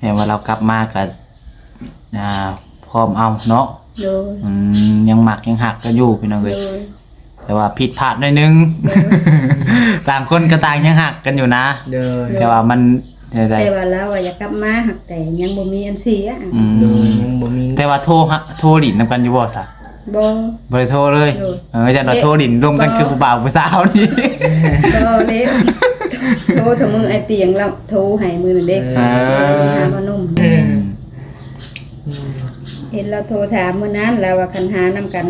ห็นว่าเรากลับมากับพร้อมเอาเนาะยังหมักยังหักก็อยู่พี่น้องเลยแต่ว่าผิดพลาดหน่อยนึงต่างคนก็ต่างยังหักกันอยู่นะแต่ว่ามันแต่ว่าเราอยากกลับมาหักแต่ยังบ่มีอันเสียยังบ่มีแต่ว่าโทรหลินนำกันอยู่บ่ซะบ่ได้โทรเลยจะเราโทรหลินร่วมกันคือผู้บ่าวผู้สาวนี่เลยโทรถึงมือไอเตียงเราโทรให้มือนั่นเด้หามานุ่มเห็นเราโทรถามมื้อนั้นแล้วว่าคันหานำกัน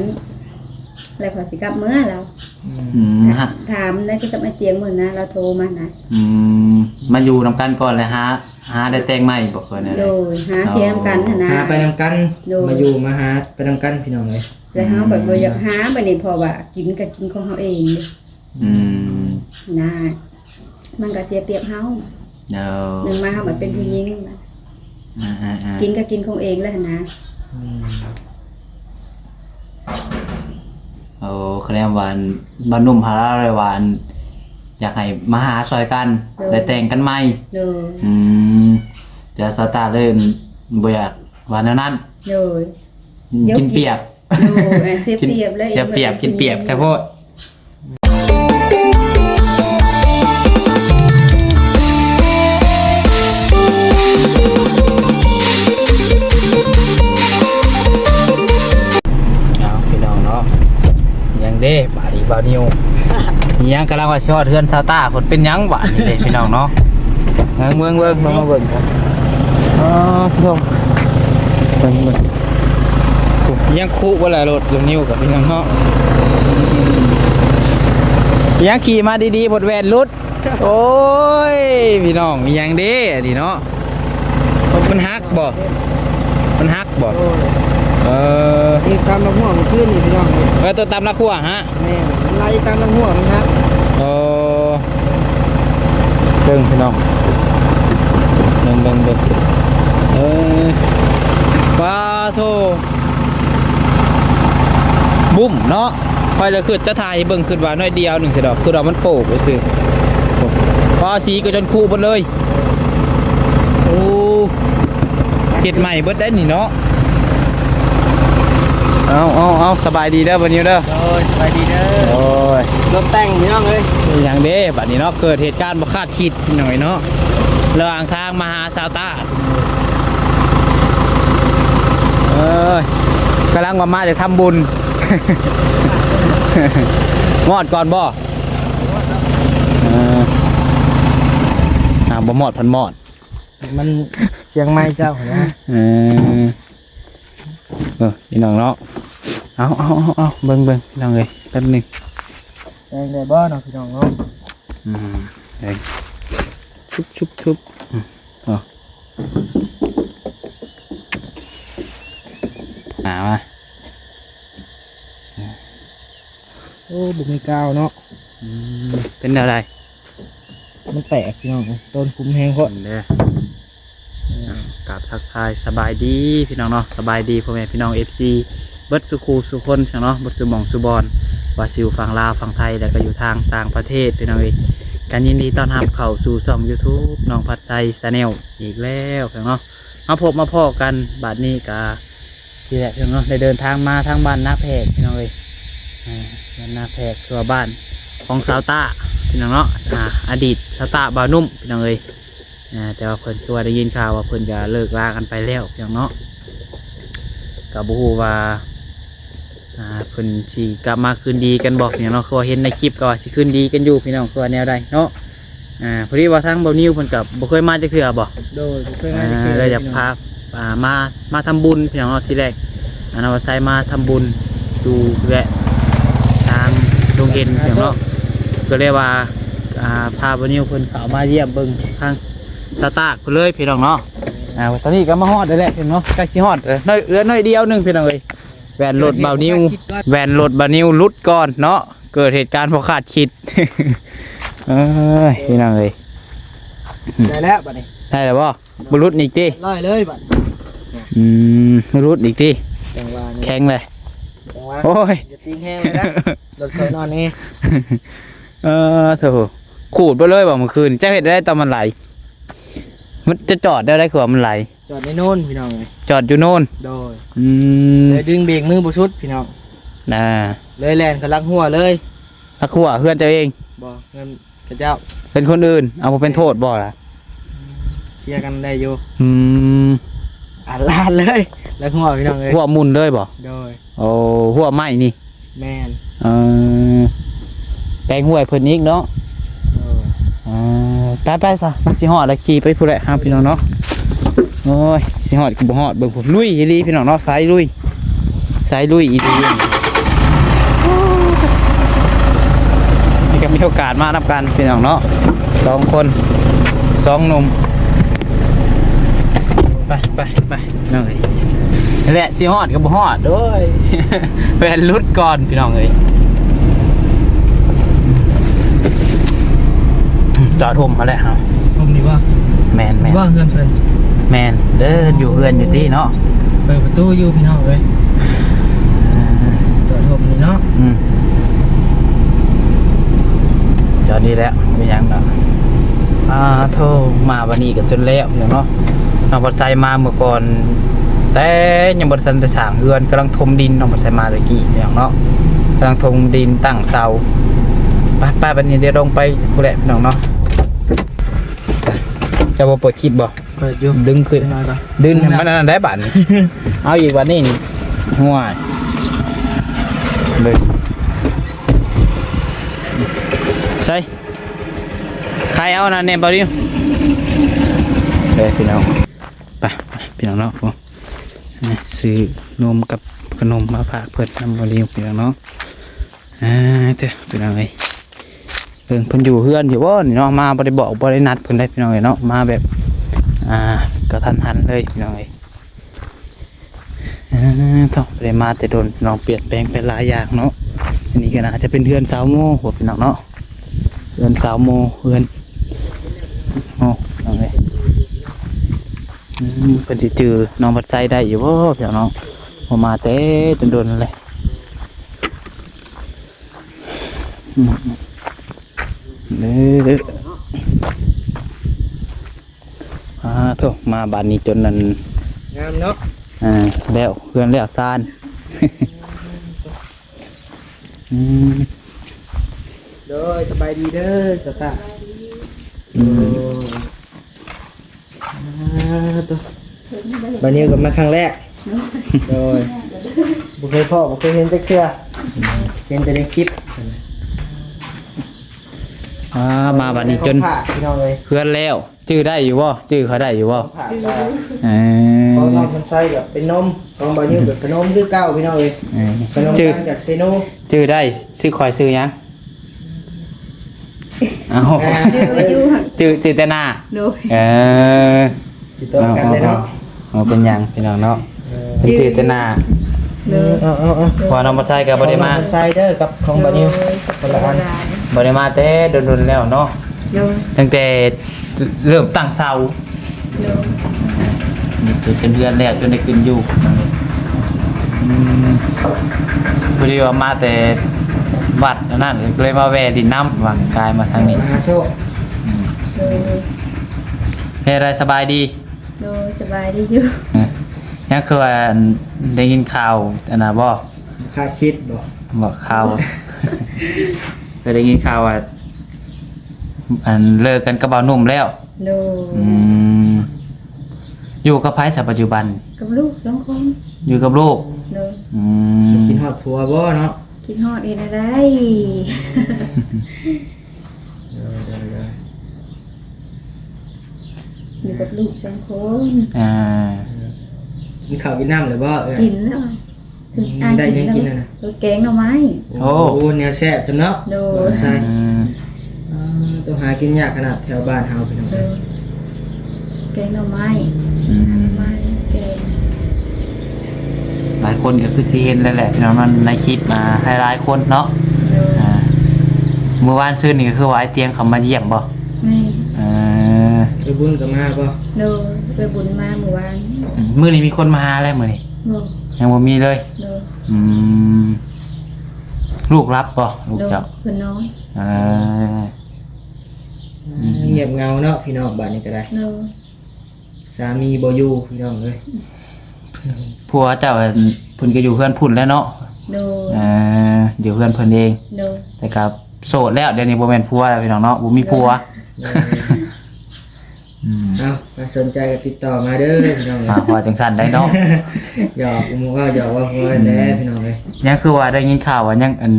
แล้วพอสิกลับมื้อเราถามได้ที่กับไอเตียงมื้อนะเราโทรมานะมาอยู่นำกันก่อนเลยหาได้แต่งใหม่บ่เคยนะโดยหาเสียนำกันนะหาไปนำกันมาอยู่มาหาไปนำกันพี่น้องเลยแล้วเฮาก็บ่อยากหาบัดนี้เพราะว่ากินก็กินของเฮาเองนะมันก็เสียเปรียบเฮานึงมาเฮามันเป็นผู้หญิงกินก็กินของเองแล้วนะคะแนนหวานบ้านนุ่มพาราเลยหวานอยากให้มาหาซอยกันได้แต่งกันใหม่จะสตาร์เริ่มบ่อยากหวานนั้นกินเปียกเสียเปรียบเลยเสียเปรียบกินเปียกจะโพดเด้บาดีบานิวยังกำลังว่าชอดเทือนซาต้าคนเป็นยังบาดนี่เลยพี่น้องเนาะเบิ่งมาเบิ่งครับพี่ชมเบิ่งยังคู่ว่าอะไรรถลงนิ้วกับพี่น้องเนาะยังขี่มาดีๆบดแวนรุดโอ้ยพี่น้องยังเด้ดีเนาะมันฮักบ่นี่ตามลำหัวมันขึ้นนี่พี่น้องตัวตามละขั้วฮะแม่ไล่ตามลำหัวมันครับเบิ่งพี่น้องเบิ่งปลาโทบุ้มเนาะคอยเลยคือจะถ่ายเบิ่งขึ้นว่าน้อยเดียว1เสดอกคือเรามันโป่งไปซื้อปลาสีก็จนคู่หมดเลยโอ้เก็ดใหม่เบิดได้นี่เนาะเอาสบายดีเด้อบัดนี้เด้อสบายดีเด้อโอ้ยรถแต่งพี่น้องเลยอย่างเด้บัดนี้เนาะเกิดเหตุการณ์บ่คาดคิดหน่อยเนาะระหว่างทางมาหาซาวต้ากำลังมาจะทำบุญมอดก่อนบ่บ่มอดพันมอดมันเชียงใหม่เจ้านะพี่น้องเนาะเอาเบิ่งพี่น้องเลยแป๊บนึงได้บ่เนาะพี่น้องเนาะชุบมาโอ้บุกมีกาวเนาะเป็นอะไรมันแตกพี่น้องต้นคุ้มแห้งก็เด้กับทักทายสบายดีพี่น้องเนาะสบายดีพ่อแม่พี่น้อง FC เบิดสุขูสุคนพี่น้องเนาะเบิดสุหม่องสุบอนว่าซิวฝั่งลาวฝั่งไทยแล้วก็อยู่ทางต่างประเทศพี่น้องเองการยินดีต้อนรับเข้าสู่ช่อง YouTube น้องพัดใจชาแนลอีกแล้วพี่น้องเนาะมาพบมาพ่อกันบัดนี้ก็ที่แรกพี่น้องเนาะได้เดินทางมาทางบ้านนาแพกพี่น้องเอ้ยบ้านนาแพกคือบ้านของซาวต้าพี่น้องเนาะอดีตซาวต้าบ่าวนุ่มพี่น้องเอ้ยแต่ว่าเพิ่นตัวได้ยินข่าวว่าเพิ่นจะเลิกลากันไปแล้วพี่น้องเนาะกับบูฮูว่าเพิ่นสิกลับมาคืนดีกันบอกพี่น้องเนาะคือว่าเห็นในคลิปก็ว่าสิคืนดีกันอยู่พี่น้องคือว่าแนวใดเนาะพอดีว่าทั้งบ่าวนิวเพิ่นกับบ่เคยมาจักเทื่อบ่โดยบ่เคยมาจักเทื่อเลยอยากพามาทำบุญพี่น้องเนาะที่แรกนว่าใช้มาทำบุญดูแวะทางโรงเรียนพี่น้องเนาะก็เลยว่าพาบ่าวนิวเพิ่นเข้ามาเยี่ยมเบิ่งทางสตาร์ทเลยพี่น้องเนาะตอนนี้ก็มาฮอดได้แล้วพี่น้องเนาะใกล้สิฮอดเหลือน้อยเดียวนึงพี่น้องเอ้ยแวนรถบ่าวนิวรุดก่อนเนาะเกิดเหตุการณ์บ่คาดคิดพี่น้องเอ้ยได้แล้วบัดนี้ได้แล้วบ่รุดอีกติได้เลยบัดรุดอีกติแข็งเลยโอ้ยจะตีแห้งเลยนะรถเคยนอนนี่เถอะขูดไปเลยบ่เมื่อคืนจะเห็นได้ตอนมันไหล มันจะจอดได้กว่ามันไหล จอดในโน่นพี่น้องเลย จอดอยู่โน่น โดย อืม เลยดึงเบรกมือบ่สุดพี่น้อง น่ะ เลยแล่นกำลังหัวเลย พักขัวเพื่อนเจ้าเอง บ่เงินกระเจ้า เป็นคนอื่นเอาบ่เป็นโทษบ่ล่ะ เคลียร์กันได้อยู่ อืม อ่านลาดเลยแล้วหัวพี่น้องเลย หัวหมุนเลยบ่ โดย โอ้หัวไหม้นี่ แม่น เออแปลงห้วยเพิ่นอีกเนาะ โดย ไปซะมันสิฮอดแล้วขี่ไปพุ่นแหละครับพี่น้องเนาะโอ้ยสิฮอดก็บ่ฮอดเบิ่งผมลุยอีหลีพี่น้องเนาะสายลุยอีหลีนี่ก็มีโอกาสมานับกันพี่น้องเนาะ2 คน2 หนุ่มไปน้องเอ้ยนั่นแหละสิฮอดก็บ่ฮอดโอ้ย แว่นหลุดก่อนพี่น้องเอ้ยจอดห่มมาแล้วครับ ผมนี่ว่า แมน ว่าเงินเพิ่น แมนเด้ออยู่เฮือนอยู่ที่เนาะ เปิดประตูอยู่พี่น้องเลยจอดผมนี่เนาะ จอดนี่แล้วไม่ยังเนาะโทรมาวันนี้กันจนแล้วเนาะน้องบัดไซมาเมื่อก่อนแต่ยังบ่ทันได้สร้างเฮือนกำลังถมดินน้องบัดไซมาตะกี้อย่างเนาะกำลังถมดินตั้งเสาไปบัดนี้เดี๋ยวลงไปผู้แหละพี่น้องเนาะจะบ่เปิดคลิปบ่ เปิดอยู่ ดึงขึ้น หน่อยก่อน ดึงมันอันนั้นได้บัตร เอาอีกวันนี้นี่ห่วยเลยใส่ใครเอาอันนั้นเนี่ยบอดี้เด้พี่น้องไปพี่น้องเนาะผมซื้อนมกับขนมมาฝากเพื่อนทำบอดี้พี่น้องเนาะเด้พี่น้องเอ้ยเพิ่นอยู่เฮือนอยู่ว่านี่เนาะมาบ่ได้บอกบ่ได้นัดเพิ่นได้พี่น้องเอ้ยเนาะมาแบบก็ทันหันเลยพี่น้องเอ้ยต้องไปมาแต่โดนน้องเปลี่ยนแปลงไปหลายอย่างเนาะอันนี้ก็น่าจะเป็นเฮือนสาวโมหัวพี่น้องเนาะเฮือนสาวโมเฮือนโอ้น้องเอ้ยเพิ่นสิจื้อน้องบัดไซได้อยู่บ่พี่น้องบ่มาแต่โดนๆนั่นแหละเด้อโธ่มาบ้านนี้จนนั้น งามเนาะ แล้วเพื่อนแล้วซานโดยสบายดีเด้อสตาร์ตัวบันนี้ก็มาครั้งแรกโดยบุเคยพ่อบุเคยเห็นจักเทื่อเห็นแต่ในคลิป มาบ้านนี้จน พี่น้องเลย เพื่อนแล้วจื้อได้อยู่บ่จื้อเขาได้อยู่บ่ ผ่าได้ ของ น้องคนใส่กับเป็นนมของบานิวกับขนมคือเก้าพี่น้องเลยขนม จื้อ จากเซโน จื้อได้ซื้อคอยซื้อยังเอา อยู่หั่น จื้อแต่หน้า โดย ติดต่อกันเลยเนาะ เอาเป็นยังพี่น้องเนาะเป็นจื้อแต่หน้า โดย พอน้องมาใส่กับบ่ได้มา คนใส่เด้อกับของบานิวคนละอัน บ่ได้มาแต่โดนๆแล้วเนาะ โดย ตั้งแต่เริ่มตั้งเสา โดย นี่คือเป็นเดือนแล้วจนได้ขึ้นอยู่พอดีว่ามาแต่วัดนั่นเลยมาแวะดินน้ำว่ากายมาทางนี้ มหาโชค โดย เฮ้ยอะไรสบายดี โดยสบายดีอยู่ นี่คือว่าได้ยินข่าวอันน่ะบ่ คาดคิดบ่ บอกข่าว เคยได้ยินข่าวว่าอันเลิกกันกับบ่าวหนุ่มแล้ว โดย อยู่กับไผสัปัจจุบัน กับลูก2 คน อยู่กับลูก โดย กินฮอดผัวบ่เนาะ คิดฮอดเฮ็ดอะไรอยู่กับลูก2 คน กินข้าวกินน้ำเลยบ่เอ้ย กินแล้วถึงอาย ได้ยังกิน แล้ว น่ะ แกงหน่อไม้ โอ้โหแนวแซ่บสำเนาะ โด ใช่ต้องหากินยากขนาดแถวบ้านเฮาพี่น้อง แกงหน่อไม้ไม้แกง หลายคนก็คือสิเห็นแล้วแหละพี่น้องมันในคลิปมาหลายๆคนเนาะ โดย เมื่อวานซื้อนี่ก็คือว่าไอ้เตียงเขามาเยี่ยมบ่ แม่ ไปบุญก็มาบ่ โดยไปบุญมาเมื่อวาน มื้อนี้มีคนมาหาแล้วมื้อนี้ โดย ยังบ่มีเลย โดย ลูกรับบ่ลูก โดย เจ้า เพิ่นน้อย เงียบเงาเนาะพี่น้องบ้านนี้ก็ได้ โดย สามีบ่อยู่พี่น้องเอ้ย ผัวเจ้าเพิ่นก็อยู่เพื่อนพุ่นแล้วเนาะ โดย อยู่เพื่อนเพิ่นเอง โดย แต่ก็โสดแล้วเดี๋ยวนี้บ่แม่นผัวแล้วพี่น้องเนาะบ่มีผัว เอาถ้าสนใจก็ติดต่อมาเด้อพี่น้องเอ้ย ว่าจังซั่นได้เนาะ หยอกว่าหยอกว่าหัวแน่พี่น้องเอ้ย ยังคือว่าได้ยินข่าวว่ายังอัน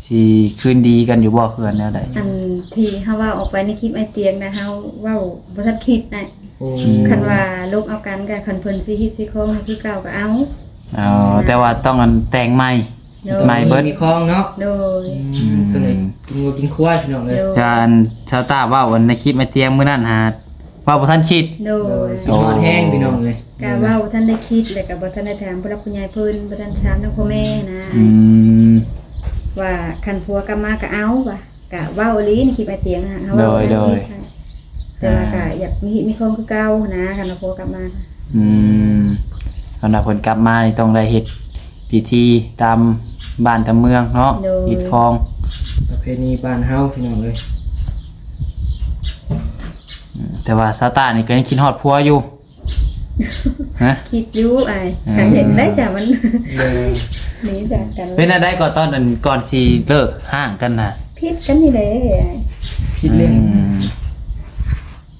สิคืนดีกันอยู่บ่เพื่อนแนวใด อันที่เฮาว่าออกไปในคลิปไอเตียงนะเฮาเว้าบ่ทันคิดนะ โอ้ คันว่าลูกเอากันก็คันเพิ่นสิฮิตสิโคงให้คือเก่าก็เอา อ๋อแต่ว่าต้องอันแต่งใหม่ โดย ใหม่เบิด มีคลองเนาะ โดย ตัวไหนกินงูกินควายพี่น้องเอ้ย โดย จานชาวตาเว้าอันในคลิปแม่เตียงมื้อนั้นหาว่าบ่ทันคิด โดย กินหอดแห้งพี่น้องเอ้ย ก็เว้าบ่ทันได้คิดแล้วก็บ่ทันได้ถามผู้หลักผู้ใหญ่เพิ่นบ่ทันถามทางพ่อแม่นะ อืม ว่าคันผัวกลับมาก็เอาว่ะก็เว้าอีหลีในคลิปไอเตียงนะเฮาเว้า โดย แต่ว่าก็อยากมีฮิตมีโคงคือเก่านะคันว่าผัวกลับมา อืมสำหรับคนกลับมานี่ต้องได้เฮ็ดพิธีตามบ้านตามเมืองเนาะฮิตคอง ประเพณีบ้านเฮาพี่น้องเอ้ย แต่ว่าซาตานี่ก็ยังคิดฮอดผัวอยู่ ฮะ คิดอยู่ไอ้ก็เห็นได้จ้ะมัน เด้อ หนีจากกัน เป็นอะไรก็ตอนนั้นก่อนสิเลิกห่างกันน่ะ พิษกันนี่แหละ คิดเรื่อง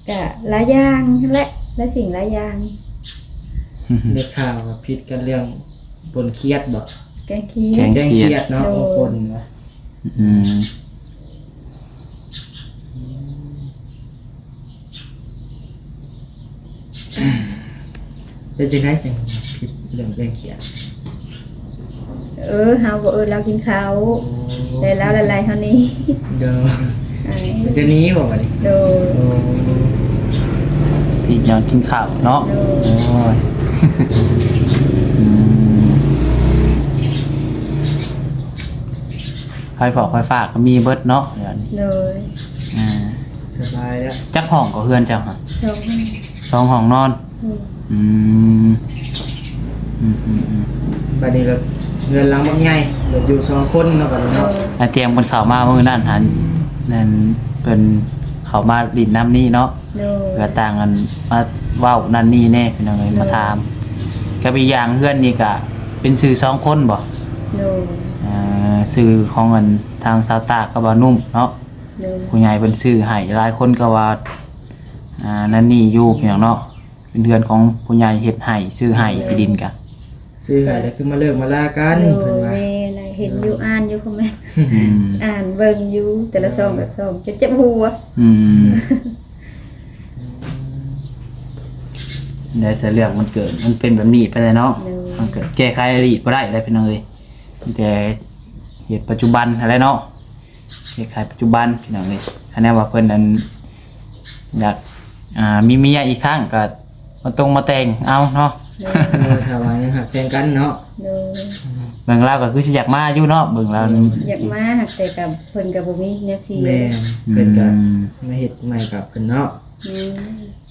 ก็หลายอย่างและสิ่งหลายอย่าง เด็กข่าวว่าผิดกันเรื่องบนเครียดบ่ แกงขี้ แกง แจ้งเครียดเนาะบางคนว่า อืม เป็นจังได๋จังผิดเรื่องแจ้งเครียด เฮาบ่เรากินข้าวได้แล้วละลายเท่านี้ เด้อ ไอ้ มันจะหนี้บ่บัดนี้ โดย โอ้ ที่ยังกินข้าวเนาะ โดย โอ้ย อืมไฟฟอกไฟฟ้าก็มีเบิดเนาะเดี๋ยวนี้ โดย อ่า สบายแล้ว จักห้องก็เฮือนเจ้าค่ะ ชม 2ห้องนอน อืม บัดนี้ก็เงินหลังบักใหญ่เหลืออยู่2คนเนาะบัดนี้ โด เนาะ ย ไอเตรียมคนเข้ามามื้อนั้นหันนั่นเพิ่นเข้ามาดินน้ำนี่เนาะ โดย เพื่อต่างกันมาเว้านั่นนี่แน่พี่น้องเอ้ยมาถามกับอีกอย่างเฮือนนี่ก็เป็นชื่อ2คนบ่ โดย ชื่อของอันทางสาวตากกับบ่าวนุ่มเนาะ โดย ผู้ใหญ่เพิ่นซื้อให้หลายคนก็ว่านั่นนี่อยู่พี่น้องเนาะเป็นเดือนของผู้ใหญ่เฮ็ดให้ซื้อให้ที่ดินกะ ซื้อให้แล้วคือมาเลิกมาลากัน โด เพิ่น ย ว่า แม่น่ะเห็นอยู่อ่านอยู่คอมเมนต์ อืม อ่านเบิ่งอยู่แต่ละซองแต่ละซองจะเจ็บหัว อืมได้เสียเรื่องมันเกิดมันเป็นแบบนี้ไปเลยเนาะมันเกิดแก้ไขอดีตบ่ได้ได้พี่น้องเอ้ยมีแต่เหตุปัจจุบันอะไรเนาะแก้ไขปัจจุบันพี่น้องเอ้ยคะแนนว่าเพิ่นนั้นอยากมีเมียอีกครั้งก็มาตรงมาแต่งเอาเนาะ ถ้าว่ายังหักแทงกันเนาะ โดย เบิ่งเราวก็คือสิอยากมาอยู่เนาะเบิ่งเราว อยากมาหักแต่กับเพิ่นกับบ่มีแนวเสีย แม่เพิ่นก็มาเฮ็ดใหม่กับเพิ่นเนาะ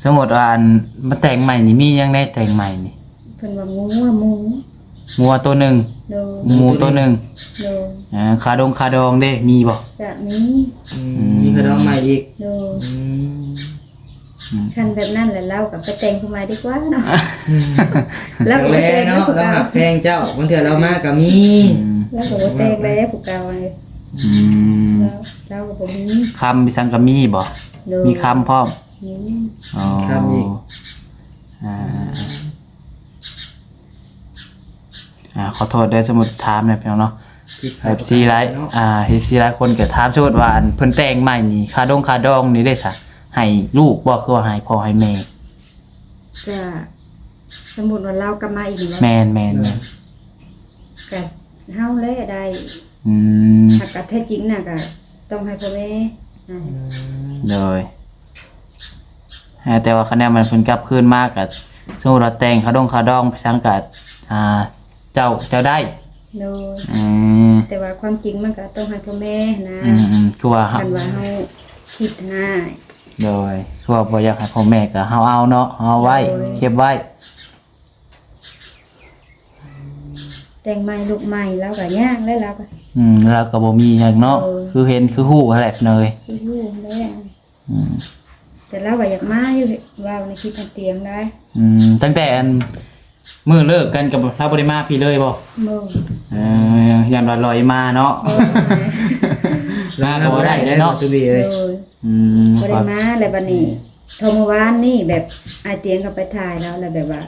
สมมติว่าอันมาแต่งใหม่นี่มียังได้แต่งใหม่นี่ เพิ่นว่างูว่าหมู งัวตัวหนึ่ง โดย หมูตัวหนึ่ง โดย คาดองเด้มีบ่ จะมี มีกระดองใหม่อีก โดย อืม คันแบบนั้นแหละเรากับไปแต่งผู้ใหม่ดีกว่าเนาะ แล้ แล้ว วก็ แล บ่แต่ง เนาะเราหักแทงเจ้าบางเทื่อเรามาก็มี แล้วก็บ่แต่งแล้วผู้เก่าเลย อืม เราก็บ่มี คำมีสังกะมีบ่ โดย มีคำพร้อม มี อ๋อ คำอีก ขอโทษได้สมมุติถามหน่อยพี่น้องเนาะ ผิดพลา เอ ด ฟซีหลายเอฟซีหลายคนก็ถามสมมุติว่าอันเพิ่นแต่งใหม่นี่คาดองนี่ได้ซะให้ลูกบ่คือว่าให้พ่อให้แม่ ก็สมมุติว่าเรากลับมาอีกเนาะ แม่น ก็เฮาแลได้ อืม ถ้าก็แท้จริงน่ะก็ต้องให้พ่อแม่ให้ เลยแต่ว่าคะแนนมันเพิ่นกลับคืนมากกับสมมุติว่าแต่งคาดองไปสังกัดเจ้าได้ โดย อืม แต่ว่าความจริงมันก็ต้องให้พ่อแม่นะ คือว่า คันว่าเฮาคิดนะ โดยคือว่าบ่อยากให้พ่อแม่ก็เฮาเอาเนาะเอาไว้ โดย เก็บไว้ แต่งใหม่ลูกใหม่แล้วก็ยากแล้วก็ แล้วก็บ่มีหยังเนาะ โดย คือเห็นคือฮู้แหละเนย คือลูกแล้ว อืม แต่เราก็อยากมาอยู่ว่าในคลิปในเตียงได้ ตั้งแต่อันมื้อเลิกกันกับเราบ่ได้มาพี่เลยบ่ โม่ ยามลอยๆมาเนาะมาก็บ่ได้เด้เนาะ สุบีเอ้ย โดย อืม บ่ได้มาแล้วบัดนี้โทรเมื่อวานนี่แบบไอเตียงก็ไปถ่ายแล้วแบบว่า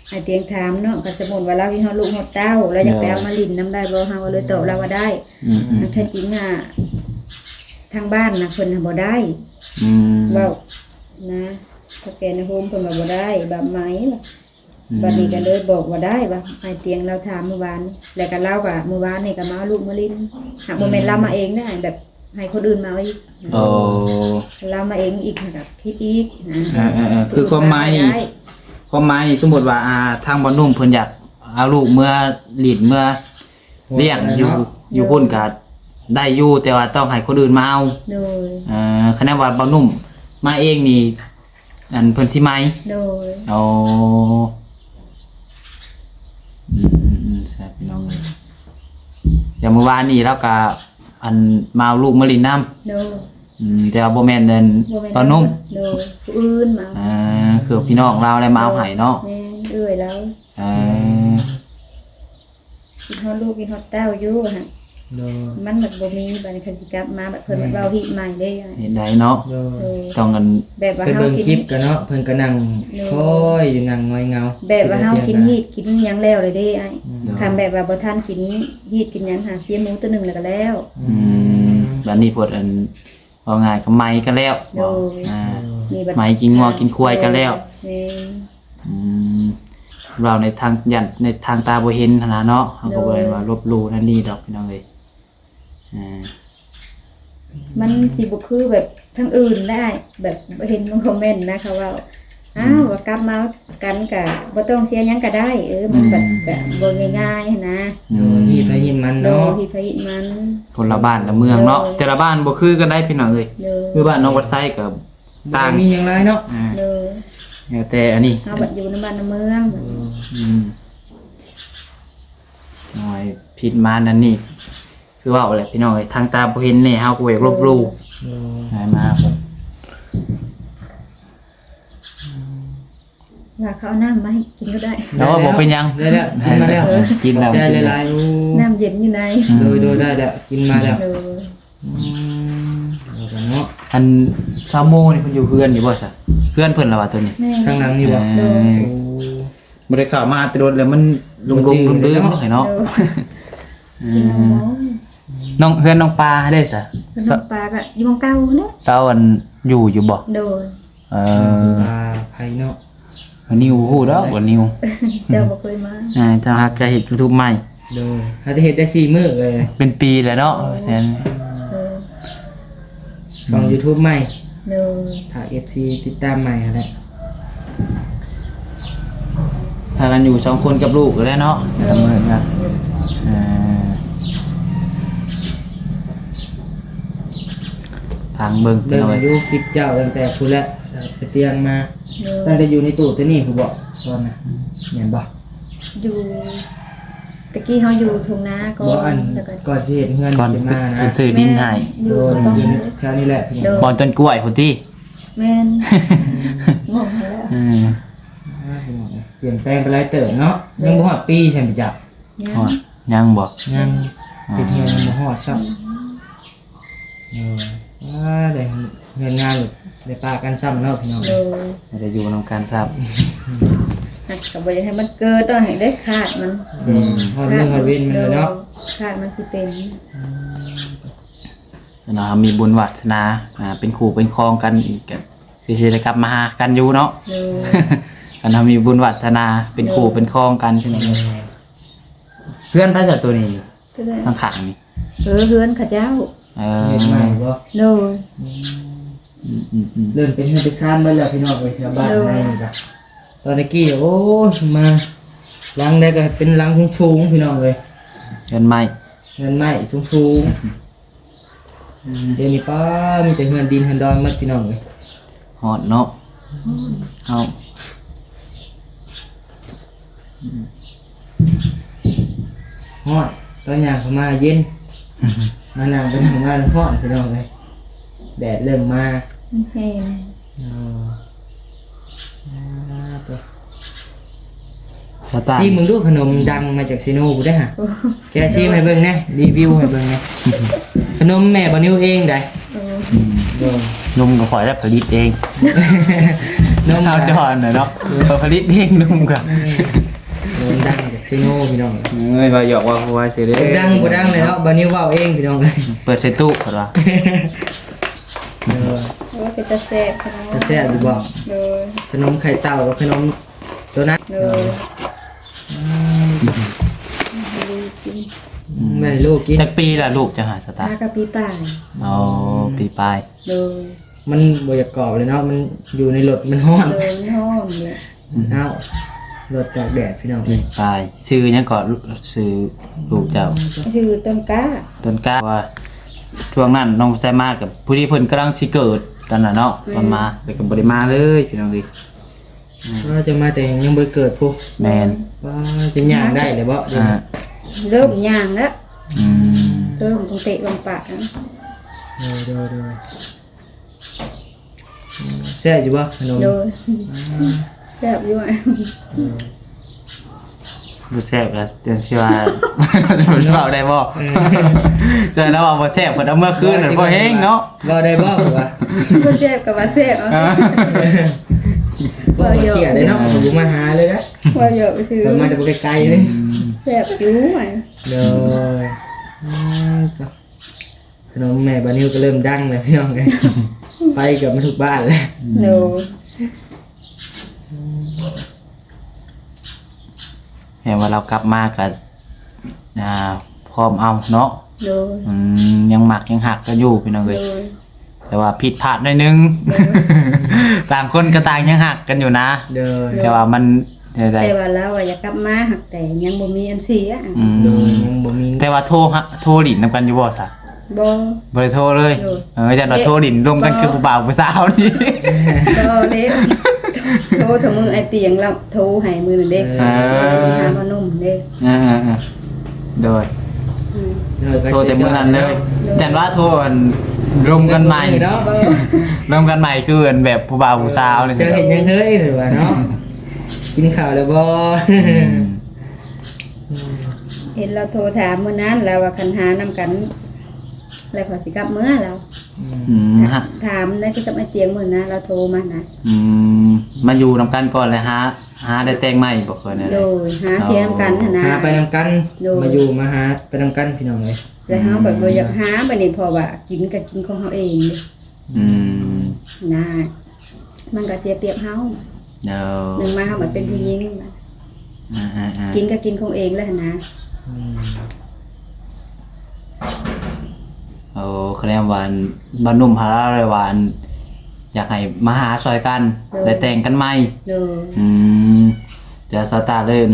ไอเตียงถามเนาะก็สมมุติว่าเรามีเฮาลูกเฮาเต้าแล้วอยากไปเอามาลิ้นน้ำได้บ่เฮาก็เลยตอบเราว่าได้ แท้จริงอ่ะทางบ้านนะเพิ่นน่ะบ่ได้เว้านะถ้าแกในโฮมเพิ่นว่าบ่ได้แบบไหมล่ะบัดนี้ก็เลยบอกว่าได้ว่าไอเตียงเราถามเมื่อวานแล้วก็เล่าว่าเมื่อวานนี่ก็มาเอาลูกมาลิ้นหากบ่แม่นเรามาเองนะแบบให้คนอื่นมาเอาอีก โอ้ เรามาเองอีกนะครับผิดอีกนะ คือความหมายนี่สมมุติว่าทางบ่นุ่มเพิ่นอยากเอาลูกเมื่อลิ้นเมื่อเลี้ยงอยู่พุ่นก็ได้อยู่แต่ว่าต้องให้คนอื่นมาเอา โดย คะแนนว่าบ่นุ่มมาเองนี่อันเพิ่นสิไหม โดย เอาใช่พี่น้องเลยอย่างเมื่อวานนี่เราก็อันมาเอาลูกมาลินน้ โดย ำแต่ว่าบ่แม่นเดิน บ่แม่น ตอนนุ่ม โดยผู้อื่นมา คือพี่น้องเราได้มาเอาให้เนาะ แม่นเอ้ยแล้ว อ่า กินฮอดลูกกินฮอดเต้าอยู่ฮะ โดย มันแบบบ่มีบัดนี้คันสิกลับมาแบบเพิ่นแบบเว้าฮิตใหม่เด้ เห็นได้เนาะ โดย เออ ต้องกัน แบบว่า เพิ่น เฮา เบิ่ง กิน คลิปกันเนาะเพิ่นก็นั่งคอยอยู่นั่งงอยเงา แบบว่าเฮากินฮีดกินหยังแล้วเลยเด้ไอ้คันแบบว่าบ่ทันกินฮีดกินหยังหาเสียหมูตัวหนึงแล้วก็แล้ว บัดนี้พดอันเอาง่ายก็ไม้กันแล้ว โดย อ่า นี่บัด ไม้กินงัวกินควายกันแล้ว แม่น เราในทางยันในทางตาบ่เห็นหั้นนะเนาะเฮาก็บ่ได้ว่าลบหลู่นั่นนี่ดอกพี่น้องเอ้ย มันสิบ่คือแบบทางอื่นได้ แบบเห็นบางคอมเมนต์นะเขาว่าอ้าวว่ากลับมากันก็บ่ต้องเสียหยังก็ได้มันแบบบ่ง่ายๆนะ หิไปหิมัน โด เนาะ ยที่พระอินทร์มัน คนละบ้านละเมืองเนาะแต่ละบ้านบ่คือกันได้พี่น้องเอ้ย โดย คือบ้านน้องวัดไซกับ ต่า ต่าง ง มีอย่างไรเนาะ โดย แล้วแต่อันนี้ เฮาบัดอยู่ในบ้านในเมือง หน่อยผิดมานั่นนี่คือว่าอะไรพี่น้องเอ้ยทางตาบ่เห็นนี่เฮาก็เวกลบหลู่ให้มาผม ว่าเขาเอาน้ำมาให้กินก็ได้ แล้วบ่เป็นหยัง ได้แล้วกินมาแล้ว กินแล้ว ใจหลายๆโอ้ น้ำเย็นอยู่ใน โดยได้แล้วกินมาแล้ว โดย เอากันเนาะ อันซาโมนี่เพิ่นอยู่เฮือนอยู่บ่ซะเฮือนเพิ่นล่ะว่าตัวนี้ แม่ ข้างหลังนี่บ่ เออบ่ได้เข้ามาแตโดนแล้วมันลุงๆลืมๆเนาะ กินน้ำหมู น้องเฮือนน้องปลาได้ซะ น้ำปลาก็อยู่หม้องเก่าเนาะ เต้าอันอยู่บ่ โดย เอ ปลาไผ่เนาะ วันนิวฮู้ดอกวันนิว เจ้าบ่เคยมา ถ้าหากจะเฮ็ด YouTube ใหม่ โดยถ้าจะเฮ็ดได้4มื้อเลย เป็นปีแล้วเนาะแสน โดย ช่อง YouTube ใหม่ โดย ถ้า FC ติดตามใหม่อะไร พากันอยู่2คนกับลูกก็ได้เนาะละเมิดนะทางเบิ่ง เริ่ม เอาไว้ ดูคลิปเจ้าตั้งแต่พูดแล้วไปเตียงมา โด ตั้ง ย แต่อยู่ในตู้ตัวนี้ผู้บอกตอนน่ะแม่นบ่ อยู่ตะกี้เฮาอยู่ทุ่งนาก่อ บ่อั น น แล้วก็ ก่อนสิเฮ็ดเฮือน ก่อน ขึ้นมานะ เป็นซื้อดินให้ อยู่ โดน ตรง อยู่ นี้ แถวนี้แหละพี่น้อง บอนต้นกล้วยพุ่นติ แม่นงงแล้ว อืม เปลี่ยนแปลงไปหลายเติบเนาะยังบ่ฮอดปีใช่มั้ยจ๊ะ ยัง ฮอดยังบ่ ยังเป็นเฮือนยังบ่ฮอดซับได้เงินงานได้ปากันซ้ำเนาะพี่น้อง โดย ไม่ได้อยู่นํกันซับ หักก็บ่ได้ให้มันเกิดต้องให้ได้ขาดมัน ฮอดเรื่องฮอดเว้นมันเลยเนาะ ขาดมันสิเป็น เนาะมีบุญวาสนาเป็นคู่เป็นครองกันอีกก็คือสิได้กลับมาหากันอยู่เนาะ โดย กันทำมีบุญวาสนาเป็นคู่เป็นครองกันใช่ไหมเพื่อนพระสัตว์ตัวนี้ ก็ได้ ข้างขังนี่ เฮือนเขาเจ้า เฮ็ดใหม่บ่ โดย เริ่มเป็นเฮือนเป็นซ่านเบิดแล้วพี่น้องเอ้ยแถวบ้านในนี่ก็ตอนกี้โอ้ยมาหลังได้ก็เป็นหลังสูงๆพี่น้องเอ้ย เงินไม่ เงินไม้สูงๆเดี๋ยวนี้ป้ามีแต่เงินดินเงินดอนหมดพี่น้องเลย หอดเนาะเอา ฮอดตอนย่างเข้ามาเย็น มานั่งไปนั่งมาแล้วฮอดพี่น้องเลยแดดเริ่มมา เห็น ตัว สตาร์ ซีมึงดูขนมดังมาจากซีโน่กูได้ฮะ โอ้ แกซีให้เบิ่งแน่รีวิวให้เบิ่งแน่ขนมแม่บ่นิ้วเองได้ โอ้ โดน นุ่มก็ขอยได้ผลิตเอง นม เอาจอนน่ะเนาะผลิตเองนุ่มก็ ขนมดังมาจากซีโน่พี่น้อง เอ้ยว่าหยอกว่าหัวสิเด้ ดังบ่ดังเลยเนาะบ่นิ้วเว้าเองพี่น้องเลย เปิดใส่ตู้ก่อนว่า ว่าเป็นตะแซ่บขนม จะแซ่บอยู่บ่ โดย ขนมไข่เต่ากับขนมโดนัท โดยดีกิน แม่ลูกกิน จักปีละลูกจะหาสตาร์ มากะปีป่าย อ๋อปีปลาย โดย มันบ่อยากกรอบเลยเนาะมันอยู่ในรถมันร้อน โดยห้องเนี่ย เอ้า รถตากแดดพี่น้อง ปีปลายชื่อหยังก่อนชื่อลูกเจ้า คือต้นกล้า ต้นกล้าว่าช่วงนั้นน้องไซมากับผู้ที่เพิ่นกำลังสิเกิดตอนนั้นเนาะตอนมาแต่ก็บ่ได้มาเลยพี่น้องดิ ว่าจะมาแต่ยังบ่เกิดพวก แม่น ว่าจะย่างได้เลยบ่เดี๋ยว อ่า นี้ เริ่มย่างแล้ว อืม เริ่มตรงเตะลงปากนะ เดี๋ยวแซ่บอยู่บ่ขนม โดยแซ่บอยู่อ่ะ บ่แซ่บก็เตือนสิว่ามันเว้าได้บ่เจอแล้วว่าบ่แซ่บเพิ่นเอาเมื่อคืนน่ะบ่แฮงเนาะ บ่ได้บ่วะ ก็แซ่บกับว่าแซ่บอ่ะ บ่เขียได้เนาะบ่มาหาเลยนะ ว่าเยอะซื้อ ผมมาแต่บ่ไกลๆเลย แซ่บอยู่อ่ะ เดี๋ยวขนมแม่บานิวก็เริ่มดังเลยพี่น้องเลยไปเกับมาทุกบ้านแล้ว โดย เห็นว่าเรากลับมาก็พร้อมเอาเนาะ โดย ยังหมักยังหักกันอยู่พี่น้อง โด เอ้ย ย แต่ว่าผิดพลาดหน่อยนึง ต่างคนก็ต่างยังหักกันอยู่นะ เดิน แต่ว่ามันอะไร แต่ว่าเราอะอยากกลับมาหักแต่ยังบ่มีอันเสียอ่ะ เดินยังบ่มี แต่ว่าโทรหลินนำกันอยู่บ่ซะ บ่ บ่ได้โทรเลย โดย จังว่าโทรหลินรวมกันคือผู้บ่าวผู้สาวนี่ ก็เล็กโทรถึงมือไอเตียงแล้วโทรให้มือนั่นเด้หามานุ่มเด้ โดย อืม โทรแต่มื้อนั้นเลยจันว่าโทรอันรวมกันใหม่ เนาะ บ่ รวมกันใหม่คืออันแบบผู้บ่าวผู้สาวนี่ เจอเห็นยังเฮ้ยหรือว่าเนาะกินข้าวแล้วบ่ เห็นเราโทรถามมื้อนั้นแล้วว่าคันหานำกัน แล้วขอสิกลับมื้อเรา ฮะ ถามได้ที่กับไอเตียงมื้อนะเราโทรมานะ มาอยู่นำกันก่อนเลยฮะหาได้แต่งใหม่บ่เคยนะ โดยหาเสียนำกันหั่นนะ หาไปนำกันมาอยู่มาหาไปนำกันพี่น้องเลย แล้วเฮาก็บ่อยากหาบัดนี้เพราะว่ากินก็กินของเฮาเองเด้ อืม นะมันก็เสียเปรียบเฮา เดี๋ยว หนึงมาเฮามันเป็นผู้หญิงนะ ๆ กินก็กินของเองแล้วหั่นนะ โอ้คะแนนหวานบ้านนุ่มหาอะไรหวานอยากให้มาหาซอยกันได้แต่งกันใหม่ โดย จะสตาร์เล่น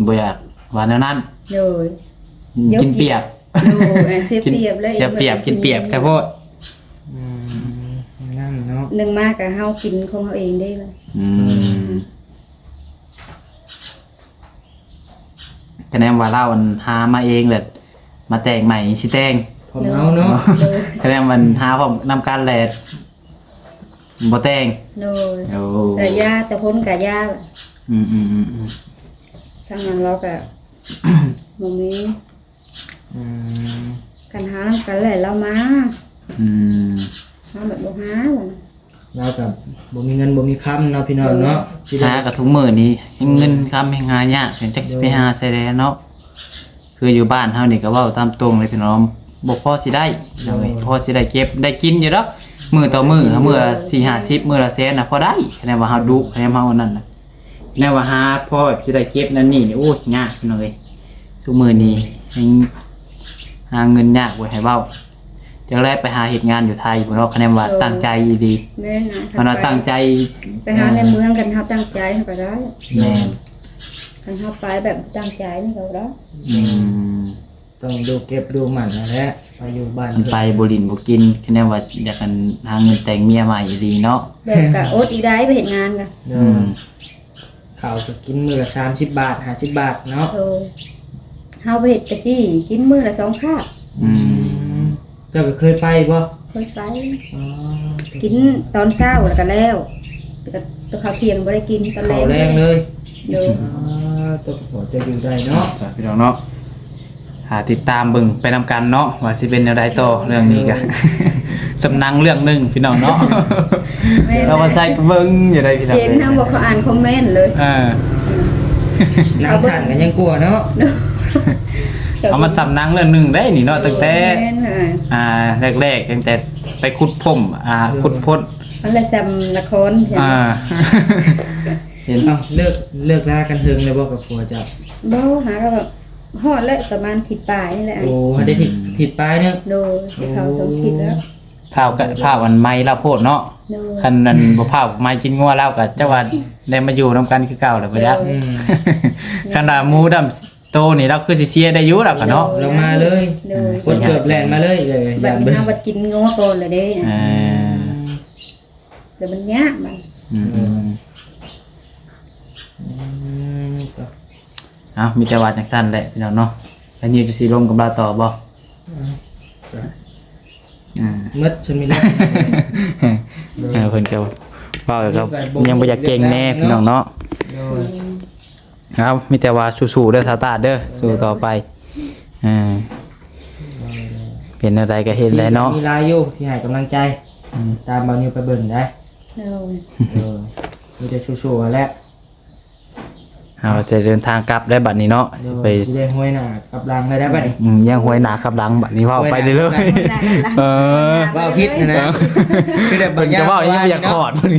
บ่อยากหวานแนวนั้น โดย กินเปียก โดยเสียเปรียบเลย เสียเปรียบกินเปียกแต่โพด นั่นเนาะ หนึ่งมากกับเฮากินของเฮาเองได้เลย คะแนนว่าเล่ามันหามาเองแหละมาแต่งใหม่สิแต่ง ผมเอาเนาะ โดย คะแนนมันหาพร้อมนำกันแหละบ่แต่ง โดย โอ้ แต่ยาแต่พ้นกับยา อืม ทั้งนั้นเราก็บ่มีกันหากันแหละเรามา อืม หาแบบบ่หาล่ะ เรากับบ่มีเงินบ่มีคำเนาะพี่น้องเนาะสิ หา ได้ กับทุกมื้อนี้เงินคำให้หายากเห็นจักสิไปหาใส่แลเนาะคืออยู่บ้านเฮานี่ก็เว้าตามตรงเลยพี่น้องบ่พอสิได้เนาะพอสิได้เก็บได้กินอยู่ดอกมื้อต่อมื้อมื้อละ4-50มื้อละแสนน่ะพอได้คะแนนว่าเฮาดุคะแนนเฮาอันนั้นน่ะคะแนนว่าหาพอแบบสิได้เก็บนั่นนี่โอ้ยยากพี่น้องเอ้ยทุกมื้อนี้ยังหาเงินยากไว้ให้เว้าจังได๋ไปหาเฮ็ดงานอยู่ไทยพุ่นเนาะคะแนนว่าตั้งใจดี แม่นะ เพราะว่าตั้งใจ ไปหาในเมืองกันเฮาตั้งใจเฮาก็ได้ แม่น คันเฮาไปแบบตั้งใจนี่ก็ได้ ต้องดูเก็บดูหมันนั่นแหละไปอยู่บ้าน มันไปบ่ลินบ่กินคะแนนว่าอยากกันหาเงินแต่งเมียใหม่ดีเนาะ แบบก็อดอีได้ไปเฮ็ดงานกัน เด้อข้าวก็กินมื้อละ30 บาท50 บาทเนาะ โดยเฮาไปเฮ็ดตะกี้กินมื้อละ2คาบ เจ้าก็เคยไปบ่ เค ค่อยไป อ๋อ กินตอนเช้าแล้วก็แล้วแต่ก็ตัวข้าวเที่ยงบ่ได้กินตอนแร เข้าง แรงเลย โดย ตัวหัวจะอยู่ได้เนาะ สาพี่น้องเนาะหาติดตามเบิ่งไปนำกันเนาะว่าสิเป็นแนวใดต่อเรื่องนี้กัน สำนังเรื่องหนึงพี่น้องเนาะ แม่ เรามาใส่เบิ่งอยู่ได้พี่น้อง เห็นทั้งบอกเขาอ่านคอมเมนต์เลย นางสั่นกันยังกลัวเนาะ เอามันสำนังเรื่องหนึงได้นี่เนาะตั้งแต่ แม่นเลย แรกๆตั้งแต่ไปขุดพรมขุดพด มันเลยซ้ำละครใช่ไหม เห็น เอ้าเลิกลากันเทิงเลยบ่กับผัวจ้ะ บ่หาก็แบบฮอดแล้วประมาณทิศปลายนี่แหละ โอ้ได้ทิศปลายเนี่ย โดยไปเข้าสองทิศแล้ว ข้าวอันไม้ลาโพดเนาะ โดย คันนั้นบ่พาไม้กินงัวแล้วก็เจ้าว่าได้มาอยู่นํกันคือเก่าแล้วบ่ยัก อืม ขนาดหมูดำโตนี่เราคือสิเสียได้อยู่แล้วก็เนาะ ลงมาเลย โดย คนเกือบแลนมาเลยเลย บัดนี้เอาบัดกินงัวก่อนเลยเด้ อ่า แต่มันยากมัน อืม อืม เอ้ามีแต่ว่าจังซั่นแหละพี่น้องเนาะอันนี้จะสิลงกับเราต่อบ่อ่า มืดฉันมีแล้ว เพิ่นก็เว้าก็ยังบ่อยากเก่งแน่พี่น้องเนาะ โดย ครับมีแต่ว่าสู้ๆเด้อสาวตาเด้อสู้ต่อไปเป็นอะไรก็เห็นแล้วเนาะ มีลายอยู่ที่ให้กำลังใจ ตามบางนิวไปเบิ่งได้ โดย มีแต่สู้ๆแล้ว เราจะเดินทางกลับได้บัดนี้เนาะไป ที่ได้ห้วยหน้ากับลังเลยได้ป่ะนี่ ยังห้วยหนาขับหลังบัดนี้เว้าไปเรื่อยๆว่าพิษนะคือแบบ เพิ่นจะเว้ายังบ่อยากขอดเพิ่น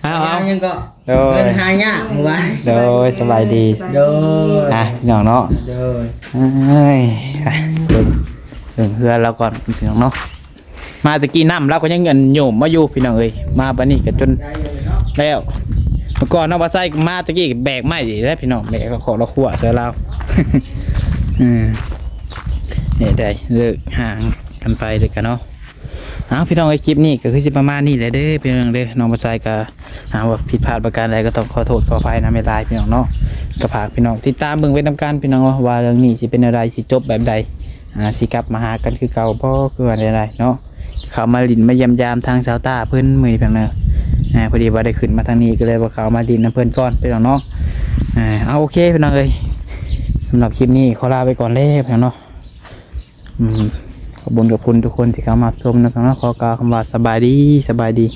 เอา ยังก็ โดย เงินหายากเมื่อวาน โดยสบายดี โดย พี่น้องเนาะ โดย เอ้ยเบิ่งเฮือแล้วก่อนพี่น้องเนาะมาตะกี้น้ำเราก็ยังเงินโยมมาอยู่พี่น้องเอ้ยมาบัดนี้ก็จนแล้วเมื่อก่อนเนาะว่าใส่มาตะกี้แบกไม้ดิแล้วพี่น้องแบกก็ขอเราขั่วเสือเราเนี่ยได้เลิกห่างกันไปเลยกันเนาะเอาพี่น้องไอ้คลิปนี้ก็คือสิประมาณนี้แหละเด้อพี่น้องเด้อน้องบ่ใส่ก็หาว่าผิดพลาดประการใดก็ต้องขอโทษขออภัยนะไม่ได้พี่น้องเนาะก็ฝากพี่น้องติดตามเบิ่งไว้นำกันพี่น้องว่าเรื่องนี้สิเป็นอะไรสิจบแบบใดสิกลับมาหากันคือเก่าบ่คือว่าใดๆเนาะเขามาลิ้นมาเยี่ยมยามทางชาวตาเพิ่นมื้อนี้เพิ่นเนาะพอดีว่าได้ขึ้นมาทางนี้ก็เลยว่าเขามาดินน้ำเพิ่นก่อนพี่น้องเนาะเอาโอเคพี่น้องเอ้ยสำหรับคลิปนี้ขอลาไปก่อนเลยพี่น้องเนาะขอบคุณทุกคนที่เข้ามาชมนะครับเนาะขอกล่าวคำว่าสบายดี